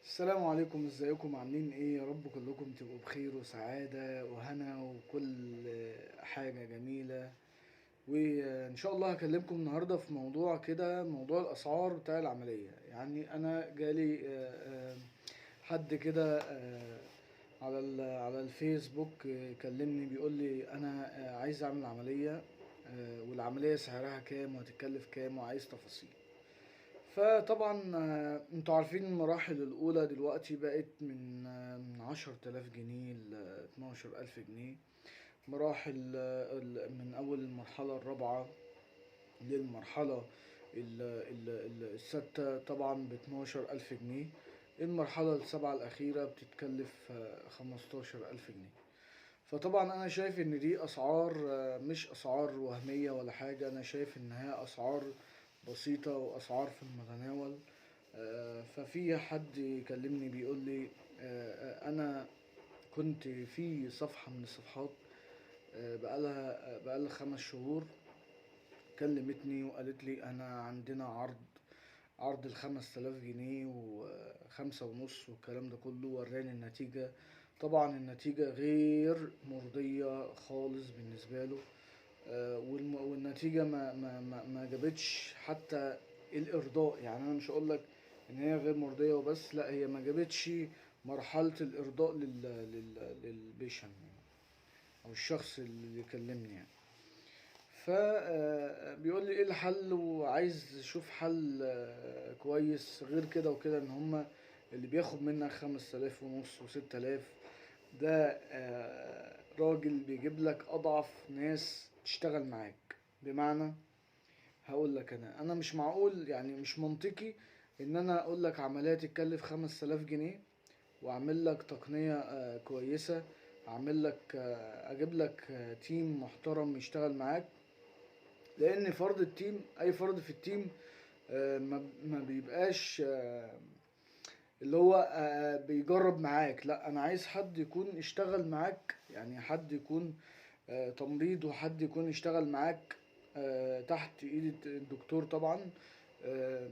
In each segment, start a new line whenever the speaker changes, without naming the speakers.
السلام عليكم، ازيكم؟ عاملين ايه؟ يا رب كلكم تبقوا بخير وسعادة وهنا وكل حاجة جميلة. وان شاء الله هكلمكم النهاردة في موضوع كده، موضوع الاسعار بتاع العملية. يعني انا جالي حد كده على الفيسبوك، كلمني بيقول لي انا عايز اعمل عملية، والعملية سعرها كام وهتتكلف كام وعايز تفاصيل. فطبعا انتوا عارفين المراحل الأولى دلوقتي بقت من 10,000 جنيه ل 12,000 جنيه. مراحل من أول المرحلة الرابعة للمرحلة الستة طبعا ب 12,000 جنيه. المرحلة السبعة الأخيرة بتتكلف 15,000 جنيه. فطبعا أنا شايف إن دي أسعار، مش أسعار وهمية ولا حاجة. أنا شايف إن هي أسعار بسيطة وأسعار في المتناول. ففي حد يكلمني بيقول لي انا كنت في صفحة من الصفحات، بقالها 5 شهور، كلمتني وقالت لي انا عندنا عرض ال 5,000 جنيه و5 ونص والكلام ده كله. وراني النتيجة. طبعا النتيجة غير مرضية خالص بالنسبة له. والنتيجة ما جابتش حتى الإرضاء. يعني أنا مش هقولك إن هي غير مرضية وبس، لا، هي ما جابتش مرحلة الإرضاء للبيشن أو الشخص اللي كلمني يعني. فبيقول لي ايه الحل، وعايز اشوف حل كويس غير كده وكده. ان هما اللي بياخد منك 5,000 ونص و6,000 ده راجل بيجيب لك اضعف ناس تشتغل معاك. بمعنى، هقول لك انا مش معقول، يعني مش منطقي ان انا اقول لك عملية تتكلف 5,000 جنيه، واعمل لك تقنية كويسة، اعمل لك اجيب لك تيم محترم يشتغل معاك. لان فرد التيم، اي فرد في التيم ما بيبقاش اللي هو بيجرب معاك. لا، انا عايز حد يكون اشتغل معاك، يعني حد يكون تمريض، وحد يكون اشتغل معاك تحت ايد الدكتور طبعا. آه،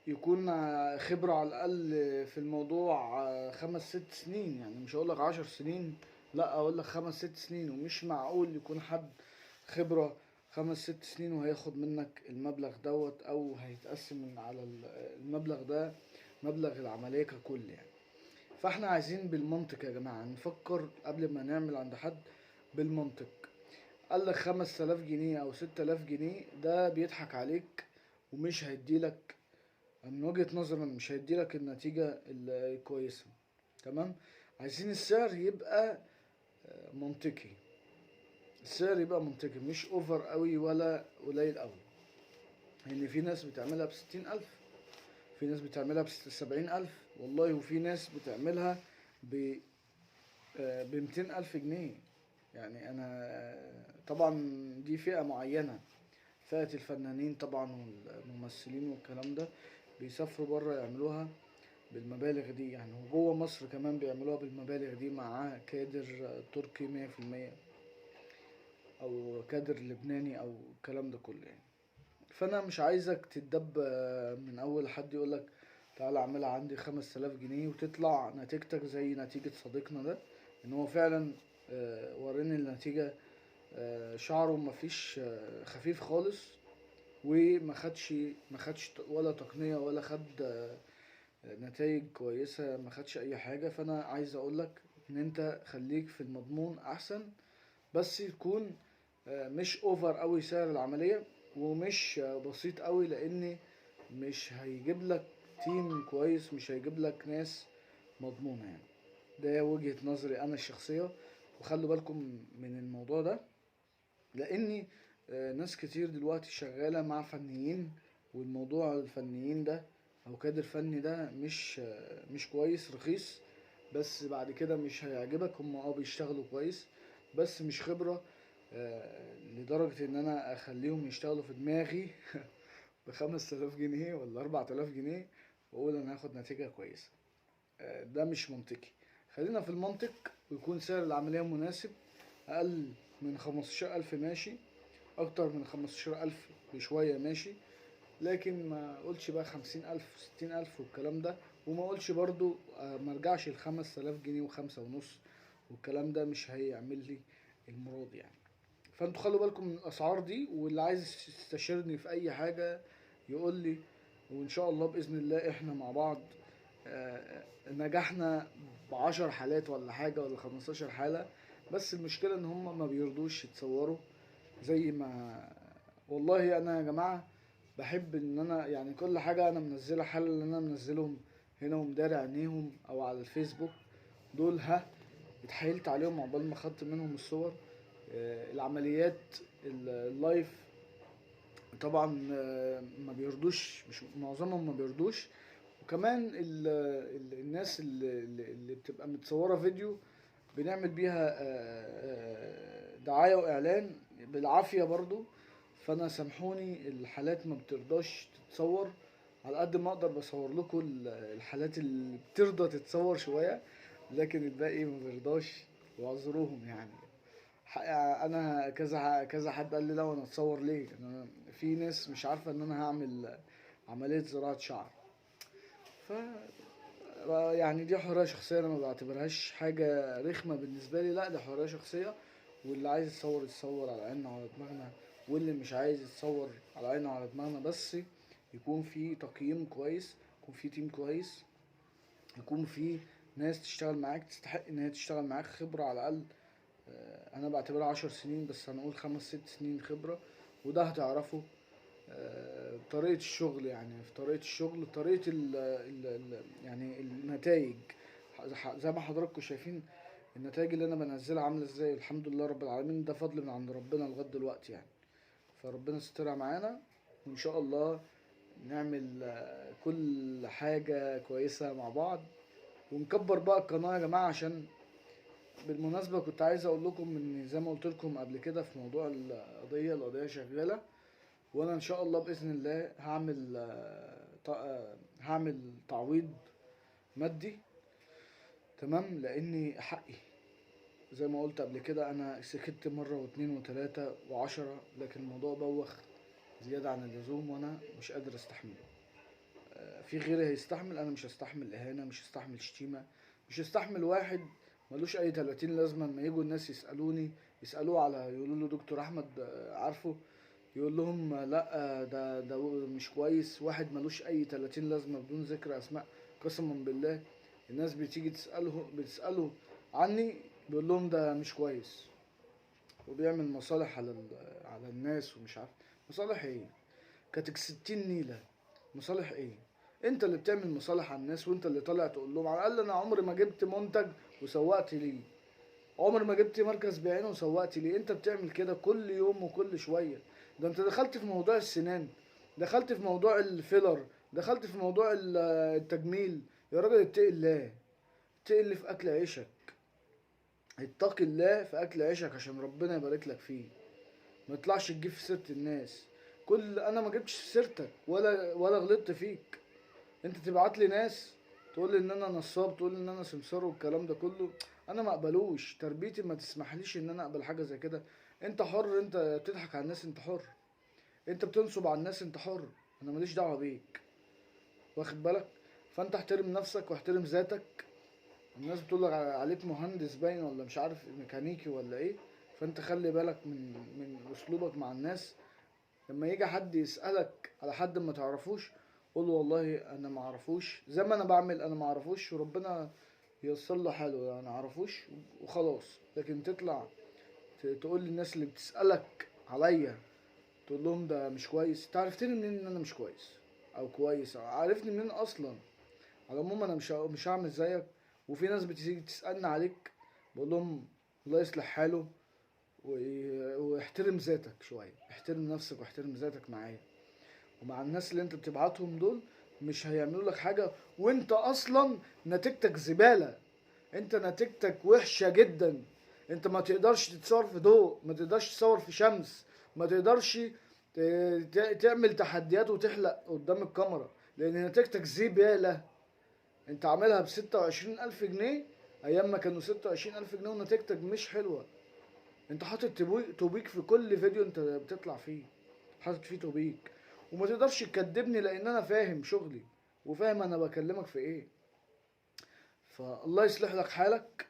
يكون خبرة على الأقل في الموضوع 5 6 سنين. يعني مش هقولك 10 سنين، لا، أقولك 5 6 سنين. ومش معقول يكون حد خبرة 5 6 سنين وهياخد منك المبلغ دوت، أو هيتقسم على المبلغ ده، مبلغ العملية ككل يعني. فاحنا عايزين بالمنطق يا جماعة، نفكر قبل ما نعمل عند حد بالمنطق. قالك 5,000 جنيه أو 6,000 جنيه، ده بيضحك عليك ومش هيديلك، من وجهة نظري أنا، مش هيديلك النتيجة الكويسة. تمام. عايزين السعر يبقى منطقي. السعر يبقى منطقي، مش اوفر قوي ولا قليل قوي. لان في ناس بتعملها ب 60,000، في ناس بتعملها ب 70,000 والله، وفي ناس بتعملها ب 200,000 جنيه. يعني انا طبعا دي فئة معينة، فئة الفنانين طبعا والممثلين والكلام ده، بيسافروا بره يعملوها بالمبالغ دي يعني. وجوه مصر كمان بيعملوها بالمبالغ دي مع كادر تركي 100%، او كادر لبناني او الكلام ده كله يعني. فانا مش عايزك تتدب من اول حد يقولك تعالى اعملها عندي 5,000 جنيه، وتطلع نتيجتك زي نتيجة صديقنا ده. ان هو فعلا وراني النتيجة. شعره مفيش خفيف خالص، وما خدش ولا تقنية، ولا خد نتائج كويسة، ما خدش اي حاجة. فانا عايز اقولك ان انت خليك في المضمون احسن. بس يكون مش اوفر قوي سعر العملية، ومش بسيط قوي، لان مش هيجيب لك تيم كويس، مش هيجيب لك ناس مضمونة يعني. ده وجهة نظري انا الشخصية. وخلوا بالكم من الموضوع ده، لاني ناس كتير دلوقتي شغالة مع فنيين، والموضوع الفنيين ده او كادر فني ده مش كويس، رخيص. بس بعد كده مش هيعجبك. هم بيشتغلوا كويس، بس مش خبرة لدرجة ان انا اخليهم يشتغلوا في دماغي ب 5,000 جنيه ولا 4,000 جنيه، واقول انا هاخد نتيجة كويسة. ده مش منطقي. خلينا في المنطق، ويكون سعر العملية مناسب. اقل من 15,000 ماشي، اكتر من 15,000 بشوية ماشي. لكن ما اقولش بقى 50,000 و60,000 والكلام ده، وما اقولش برضو مرجعش ل5000 جنيه و5.5، والكلام ده مش هيعمل لي المراد يعني. فانتوا خلوا بالكم من الاسعار دي، واللي عايز يستشيرني في اي حاجة يقول لي، وان شاء الله باذن الله احنا مع بعض. نجحنا ب10 حالات ولا حاجة ولا 15 حالة. بس المشكلة ان هم ما بيرضوش يتصوروا زي ما. والله انا يا جماعة بحب ان انا يعني كل حاجة انا منزلها، حالة اللي انا منزلهم هنا ومداري عينيهم او على الفيسبوك دول، اتحايلت عليهم عقبال ما خدت منهم الصور. العمليات اللايف طبعا ما بيرضوش، مش معظمهم ما بيرضوش. وكمان الناس اللي بتبقى متصورة فيديو بنعمل بيها دعاية واعلان بالعافية برضو. فانا سامحوني الحالات ما بترضاش تتصور، على قد ما اقدر بصور لكم الحالات اللي بترضى تتصور شوية، لكن الباقي ما بيرضاش، واعذروهم يعني. انا كذا حد قال لي لا وانا اتصور ليه، انا في ناس مش عارفة ان انا هعمل عملية زراعة شعر. ف يعني دي حرية شخصية، انا ما بعتبرهاش حاجة رخمة بالنسبة لي، لا دي حرية شخصية. واللي عايز يتصور يتصور على عيننا وعلى دماغنا، واللي مش عايز يتصور على عيننا وعلى دماغنا، بس يكون في تقييم كويس، يكون في تيم كويس، يكون في ناس تشتغل معاك تستحق ان هي تشتغل معاك، خبرة على الاقل. انا بعتبرها 10 سنين، بس هنقول 5 6 سنين خبرة. وده هتعرفه طريقة الشغل، يعني في طريقة الشغل، طريقة يعني النتائج. زي ما حضراتكم شايفين النتائج اللي انا بنزلها عاملة ازاي، الحمد لله رب العالمين، ده فضل من عند ربنا لغاية دلوقتي يعني. فربنا يسترها معانا، وان شاء الله نعمل كل حاجة كويسة مع بعض، ونكبر بقى القناة يا جماعة. عشان بالمناسبة كنت عايز اقول لكم ان زي ما قلت لكم قبل كده في موضوع القضية شغالة، وانا ان شاء الله باذن الله هعمل تعويض مادي، تمام، لاني حقي. زي ما قلت قبل كده انا سكت مرة واتنين وتلاتة وعشرة، لكن الموضوع بوخ زيادة عن اللزوم وانا مش قادر استحمله. في غيري هيستحمل، انا مش هستحمل اهانة، مش هستحمل شتيمة، مش هستحمل واحد ملوش اي 30 لازمة. لما يجوا الناس يسألوه على، يقولوا له دكتور احمد عارفه، يقول لهم لا ده مش كويس. واحد ملوش اي 30 لازمة بدون ذكر اسماء، قسما بالله الناس بتيجي بتسأله عني، بيقول لهم ده مش كويس، وبيعمل مصالح على الناس ومش عارف مصالح ايه. كاتك 60 نيلة، مصالح ايه؟ انت اللي بتعمل مصالح على الناس، وانت اللي طالع تقول لهم. على الاقل انا عمري ما جبت منتج وسوقت ليه، عمر ما جبت مركز بعينه وسوقت ليه. انت بتعمل كده كل يوم وكل شوية. ده انت دخلت في موضوع السنان، دخلت في موضوع الفيلر، دخلت في موضوع التجميل. يا راجل اتقي الله، اتقي الله في اكل عيشك، اتقي الله في اكل عيشك عشان ربنا يبارك لك فيه. ما يطلعش تجيب في سيرة الناس. انا ما جبتش في سيرتك ولا غلطت فيك. انت تبعت لي ناس تقول لي ان انا نصاب، تقول لي ان انا سمسار والكلام ده كله، انا ما اقبلوش. تربيتي ما تسمحليش ان انا اقبل حاجه زي كده. انت حر، انت بتضحك على الناس انت حر، انت بتنصب على الناس انت حر، انا ماليش دعوه بيك، واخد بالك؟ فانت احترم نفسك واحترم ذاتك. الناس بتقول لك عليك مهندس باين ولا مش عارف ميكانيكي ولا ايه، فانت خلي بالك من اسلوبك مع الناس. لما يجي حد يسألك على حد ما تعرفوش، قول له والله انا ما اعرفوش، زي ما انا بعمل انا ما اعرفوش وربنا ييسر له حاله، يعني ما اعرفوش وخلاص. لكن تطلع تقول للناس اللي بتسألك عليا، تقول لهم ده مش كويس. انت عرفتني منين ان انا مش كويس او كويس؟ أو عرفني منين اصلا؟ على العموم انا مش هعمل زيك. وفي ناس بتيجي تسألني عليك، بقول لهم الله يصلح حاله، واحترم ذاتك شوية، احترم نفسك واحترم ذاتك معايا ومع الناس اللي انت بتبعتهم دول. مش هيعملوا لك حاجة، وانت اصلا نتيجتك زبالة، انت نتيجتك وحشة جدا. انت ما تقدرش تتصور في ضوء، ما تقدرش تصور في شمس، ما تقدرش تعمل تحديات وتحلق قدام الكاميرا، لان نتيجتك زبالة. انت عاملها ب26,000 جنيه، ايام ما كانوا 26,000 جنيه، ونتيجتك مش حلوة. انت حاطط توبيك في كل فيديو انت بتطلع فيه، حاطط فيه توبيك. وما تقدرش تكدبني لان انا فاهم شغلي وفاهم انا بكلمك في ايه. فالله يصلح لك حالك.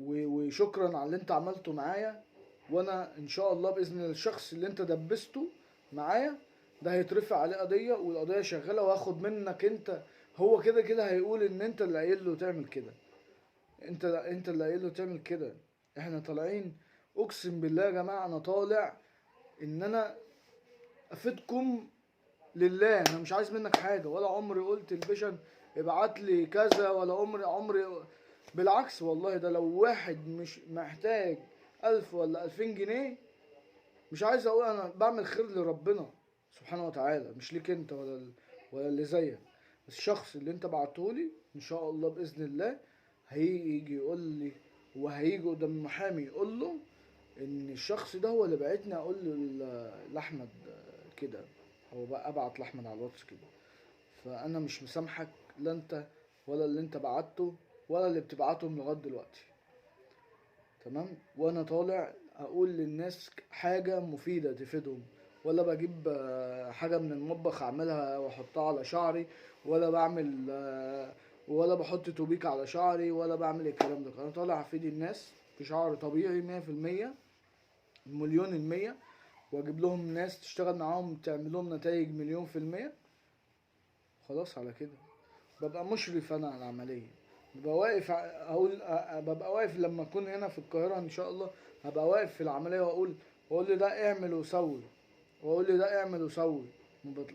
وشكرا على اللي انت عملته معايا. وانا ان شاء الله باذن الله الشخص اللي انت دبسته معايا ده هيترفع عليه قضيه، والقضيه شغاله، وهاخد منك انت. هو كده كده هيقول ان انت اللي قايل له تعمل كده، انت اللي قايل له تعمل كده. احنا طالعين، اقسم بالله يا جماعه انا طالع ان انا افيدكم لله. انا مش عايز منك حاجه، ولا عمري قلت البيشن ابعت لي كذا، ولا عمري. بالعكس والله، ده لو واحد مش محتاج 1000 ولا 2000 جنيه، مش عايز اقول انا بعمل خير لربنا سبحانه وتعالى، مش ليك انت ولا اللي زيك. الشخص اللي انت بعتهولي ان شاء الله باذن الله هيجي يقول لي، وهيجي قدام المحامي يقول له ان الشخص ده هو اللي بعتني اقول لاحمد كده. هو بقى ابعت لاحمد على الواتس كده. فانا مش مسامحك، لا انت ولا اللي انت بعته ولا اللي بتبعتهم لغايه دلوقتي. تمام. وانا طالع اقول للناس حاجه مفيده تفيدهم، ولا بجيب حاجه من المطبخ اعملها واحطها على شعري، ولا بعمل ولا بحط توبيك على شعري، ولا بعمل الكلام ده. انا طالع افيد الناس في شعر طبيعي 100%، مليون المية، واجيب لهم ناس تشتغل معاهم تعمل لهم نتائج مليون في المية. خلاص على كده ببقى مشرف انا على العملية. ببقى واقف ببقى واقف لما اكون هنا في القاهرة ان شاء الله، هبقى واقف في العملية واقول لي ده اعمل وسوي، واقول لي ده اعمل وسوي.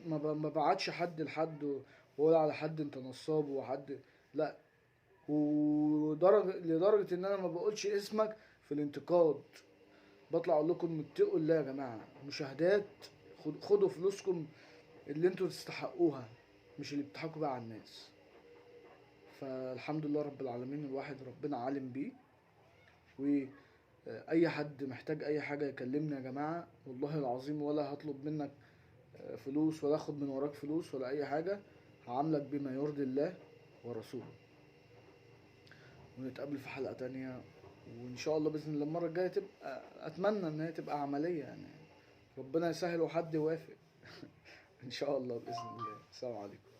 ما بعتش حد لحد واقول على حد انت نصاب وحد، لا. لدرجة ان انا ما بقولش اسمك في الانتقاد. بطلع اقول لكم اتقوا الله يا جماعه، مشاهدات. خدوا فلوسكم اللي انتوا تستحقوها، مش اللي بتضحكوا بقى على الناس. فالحمد لله رب العالمين، الواحد ربنا عالم بيه. واي حد محتاج اي حاجه يكلمني يا جماعه، والله العظيم ولا هطلب منك فلوس، ولا اخد من وراك فلوس، ولا اي حاجه. هعاملك بما يرضي الله ورسوله. ونتقابل في حلقه تانية، وان شاء الله باذن الله المره الجايه تبقى، اتمنى ان هي تبقى عمليه يعني. ربنا يسهل وحد يوافق. ان شاء الله باذن الله. السلام عليكم.